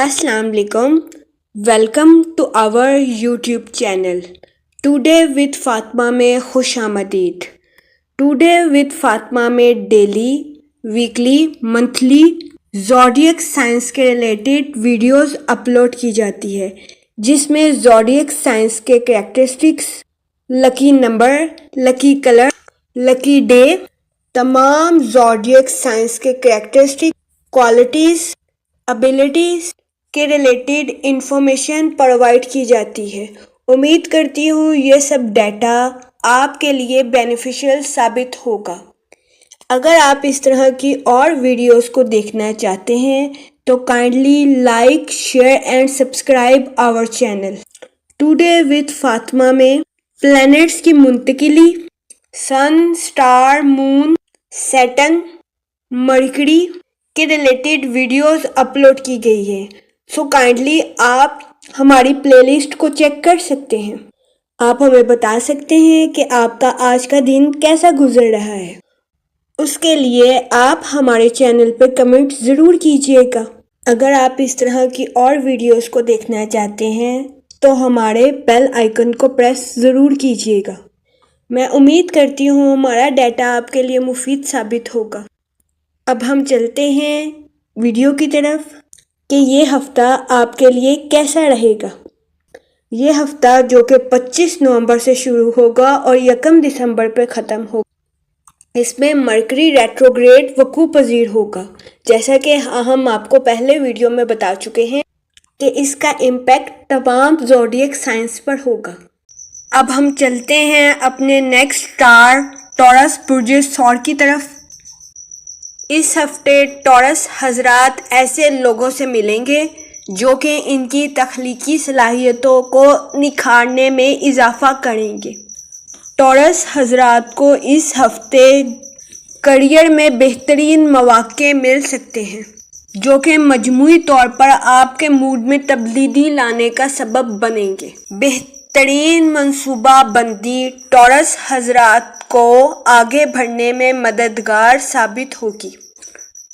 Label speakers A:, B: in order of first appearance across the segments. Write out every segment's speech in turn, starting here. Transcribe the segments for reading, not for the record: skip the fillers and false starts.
A: Assalamu alaikum. Welcome to our YouTube channel. Today with Fatima में खुश आमदीद. Today with फातिमा में daily, weekly, monthly zodiac science के related videos upload की जाती है, जिसमें ज़ोडिएक साइंस के characteristics, lucky number, lucky colour, lucky day, तमाम ज़ोडिएक साइंस के कैरेक्टरिस्टिक्स, क्वालिटीज़, एबिलिटीज़ के रिलेटेड इंफॉर्मेशन प्रोवाइड की जाती है. उम्मीद करती हूँ ये सब डाटा आपके लिए बेनिफिशियल साबित होगा. अगर आप इस तरह की और वीडियोस को देखना चाहते हैं तो kindly like, share and subscribe our channel. Today with Fatima में प्लैनेट्स की मुंतकिली, sun, star, moon, Saturn, Mercury के रिलेटेड वीडियोस अपलोड की गई है. सो काइंडली आप हमारी प्लेलिस्ट को चेक कर सकते हैं. आप हमें बता सकते हैं कि आपका आज का दिन कैसा गुजर रहा है. उसके लिए आप हमारे चैनल पर कमेंट ज़रूर कीजिएगा. अगर आप इस तरह की और वीडियोस को देखना चाहते हैं तो हमारे बेल आइकन को प्रेस ज़रूर कीजिएगा. मैं उम्मीद करती हूँ हमारा डाटा आपके लिए मुफीद साबित होगा. अब हम चलते हैं वीडियो की तरफ कि ये हफ़्ता आपके लिए कैसा रहेगा. ये हफ़्ता जो कि 25 नवंबर से शुरू होगा और 1 दिसंबर पे ख़त्म होगा, इसमें मरकरी रेट्रोग्रेड वकू पजीर होगा. जैसा कि हम आपको पहले वीडियो में बता चुके हैं कि इसका इम्पैक्ट तमाम ज़ोडिएक साइंस पर होगा. अब हम चलते हैं अपने नेक्स्ट स्टार टॉरस बुर्ज सौर की तरफ. इस हफ्ते टॉरस हजरात ऐसे लोगों से मिलेंगे जो कि इनकी तख्लीकी सलाहियतों को निखारने में इजाफा करेंगे. टॉरस हजरात को इस हफ्ते करियर में बेहतरीन मौके मिल सकते हैं जो कि मजमूई तौर पर आपके मूड में तब्दीली लाने का सबब बनेंगे. बेहतरीन मंसूबा बंदी टॉरस हजरात को आगे बढ़ने में मददगार साबित होगी.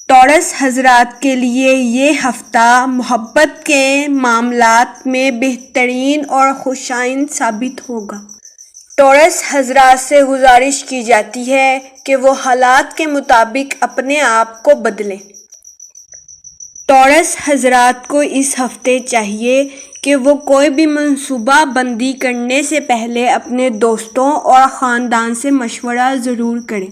A: टॉरस हजरात के लिए ये हफ्ता मोहब्बत के मामलात में बेहतरीन और खुशाइन साबित होगा. टॉरस हजरात से गुजारिश की जाती है कि वो हालात के मुताबिक अपने आप को बदलें. टॉरस हजरात को इस हफ्ते चाहिए कि वो कोई भी मंसूबा बंदी करने से पहले अपने दोस्तों और ख़ानदान से मशवरा ज़रूर करें.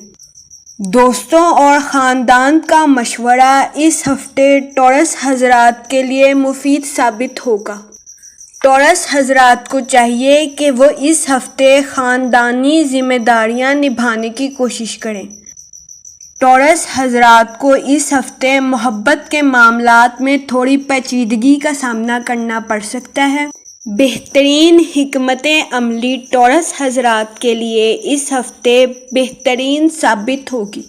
A: दोस्तों और ख़ानदान का मशवरा इस हफ्ते टॉरस हजरात के लिए मुफीद साबित होगा. टॉरस हजरात को चाहिए कि वो इस हफ्ते ख़ानदानी ज़िम्मेदारियां निभाने की कोशिश करें. टॉरस हजरात को इस हफ्ते मोहब्बत के मामलात में थोड़ी पेचीदगी का सामना करना पड़ सकता है. बेहतरीन हिकमत अमली टॉरस हजरात के लिए इस हफ्ते बेहतरीन साबित होगी.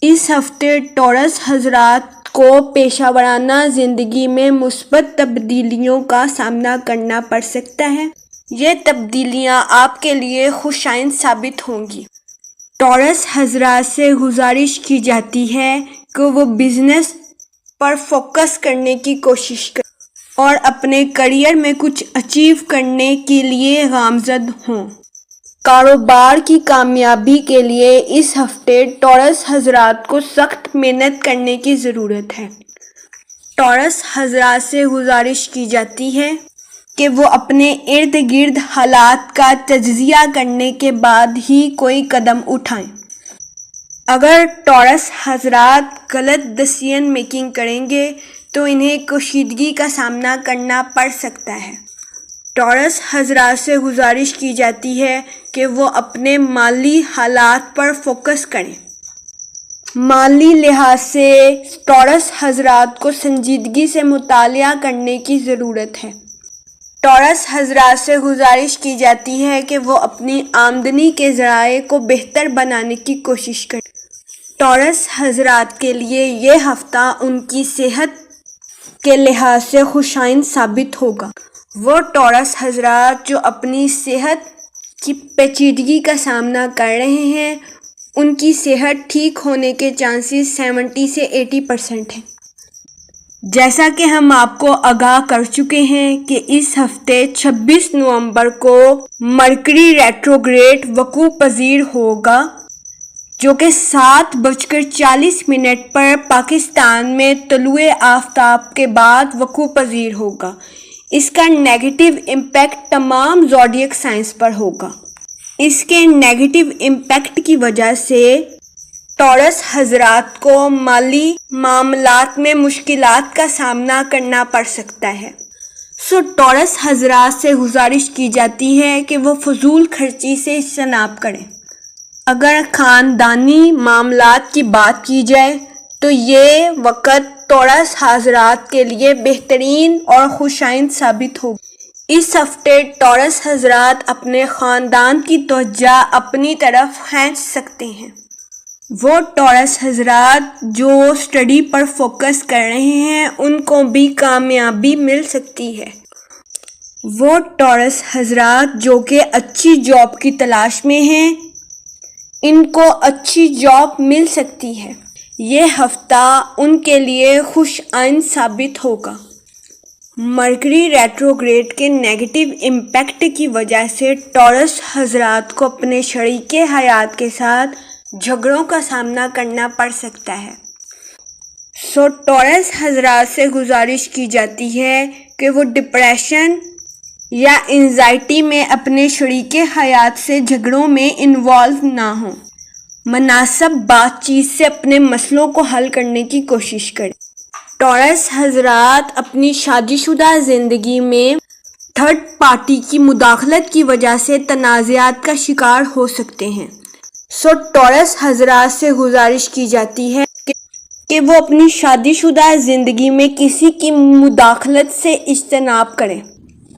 A: इस हफ्ते टॉरस हजरात को पेशावराना ज़िंदगी में मुस्बत तब्दीलियों का सामना करना पड़ सकता है. ये तब्दीलियां आपके लिए खुशाइन साबित होंगी. टॉरस हजरात से गुजारिश की जाती है कि वो बिज़नेस पर फोकस करने की कोशिश करें और अपने करियर में कुछ अचीव करने के लिए गामज़द हों. कारोबार की कामयाबी के लिए इस हफ्ते टॉरस हजरात को सख्त मेहनत करने की ज़रूरत है. टॉरस हजरात से गुजारिश की जाती है कि वो अपने इर्द गिर्द हालात का तज्ज़िया करने के बाद ही कोई कदम उठाएं. अगर टॉरस हजरात गलत डिसीजन मेकिंग करेंगे तो इन्हें कशीदगी का सामना करना पड़ सकता है. टॉरस हजरात से गुजारिश की जाती है कि वो अपने माली हालात पर फोकस करें. माली लिहाज से टॉरस हजरात को संजीदगी से मुतालिया करने की ज़रूरत है. टॉरस हजरात से गुजारिश की जाती है कि वो अपनी आमदनी के ज़राए को बेहतर बनाने की कोशिश करें. टॉरस हजरात के लिए ये हफ्ता उनकी सेहत के लिहाज से खुशाइन साबित होगा. वो टॉरस हजरात जो अपनी सेहत की पेचीदगी का सामना कर रहे हैं, उनकी सेहत ठीक होने के चांसेस 70 से 80% हैं. جیسا کہ ہم آپ کو آگاہ کر چکے ہیں کہ اس ہفتے 26 نومبر کو مرکری ریٹروگریڈ وقوع پذیر ہوگا، جو کہ 7:40 پر پاکستان میں طلوع آفتاب کے بعد وقوع پذیر ہوگا۔ اس کا نیگیٹو امپیکٹ تمام زوڈیک سائنس پر ہوگا۔ اس کے نیگیٹو امپیکٹ کی وجہ سے ٹورس حضرات کو مالی معاملات میں مشکلات کا سامنا کرنا پڑ سکتا ہے۔ ٹورس حضرات سے گزارش کی جاتی ہے کہ وہ فضول خرچی سے اجتناب کریں۔ اگر خاندانی معاملات کی بات کی جائے تو یہ وقت ٹورس حضرات کے لیے بہترین اور خوشائند ثابت ہوگا۔ اس ہفتے ٹورس حضرات اپنے خاندان کی توجہ اپنی طرف کھینچ سکتے ہیں۔ وہ ٹورس حضرات جو اسٹڈی پر فوکس کر رہے ہیں ان کو بھی کامیابی مل سکتی ہے۔ وہ ٹورس حضرات جو کہ اچھی جاب کی تلاش میں ہیں ان کو اچھی جاب مل سکتی ہے۔ یہ ہفتہ ان کے لیے خوش آئند ثابت ہوگا۔ مرکری ریٹروگریڈ کے نیگیٹو امپیکٹ کی وجہ سے ٹورس حضرات کو اپنے شریک حیات کے ساتھ جھگڑوں کا سامنا کرنا پڑ سکتا ہے۔ ٹورس حضرات سے گزارش کی جاتی ہے کہ وہ ڈپریشن یا انزائٹی میں اپنے شریک حیات سے جھگڑوں میں انوالو نہ ہوں۔ مناسب بات چیت سے اپنے مسئلوں کو حل کرنے کی کوشش کریں۔ ٹورس حضرات اپنی شادی شدہ زندگی میں تھرڈ پارٹی کی مداخلت کی وجہ سے تنازعات کا شکار ہو سکتے ہیں۔ ٹورس حضرات سے گزارش کی جاتی ہے کہ وہ اپنی شادی شدہ زندگی میں کسی کی مداخلت سے اجتناب کریں۔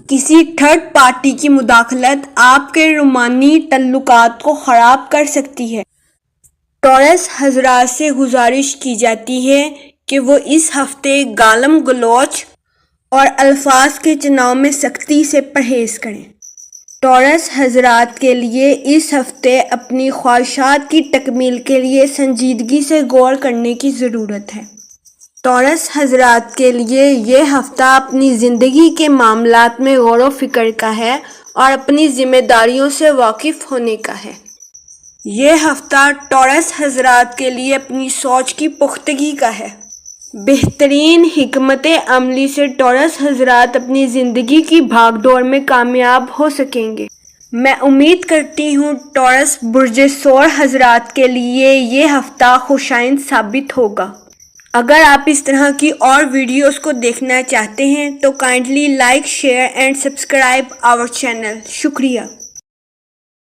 A: کسی تھرڈ پارٹی کی مداخلت آپ کے رومانی تعلقات کو خراب کر سکتی ہے۔ ٹورس حضرات سے گزارش کی جاتی ہے کہ وہ اس ہفتے گالم گلوچ اور الفاظ کے چناؤ میں سختی سے پرہیز کریں۔ ٹورس حضرات کے لیے اس ہفتے اپنی خواہشات کی تکمیل کے لیے سنجیدگی سے غور کرنے کی ضرورت ہے۔ ٹورس حضرات کے لیے یہ ہفتہ اپنی زندگی کے معاملات میں غور و فکر کا ہے اور اپنی ذمہ داریوں سے واقف ہونے کا ہے۔ یہ ہفتہ ٹورس حضرات کے لیے اپنی سوچ کی پختگی کا ہے۔ بہترین حکمت عملی سے ٹورس حضرات اپنی زندگی کی بھاگ دوڑ میں کامیاب ہو سکیں گے۔ میں امید کرتی ہوں ٹورس برج ثور حضرات کے لیے یہ ہفتہ خوشائند ثابت ہوگا۔ اگر آپ اس طرح کی اور ویڈیوز کو دیکھنا چاہتے ہیں تو kindly like, share and subscribe our channel. شکریہ۔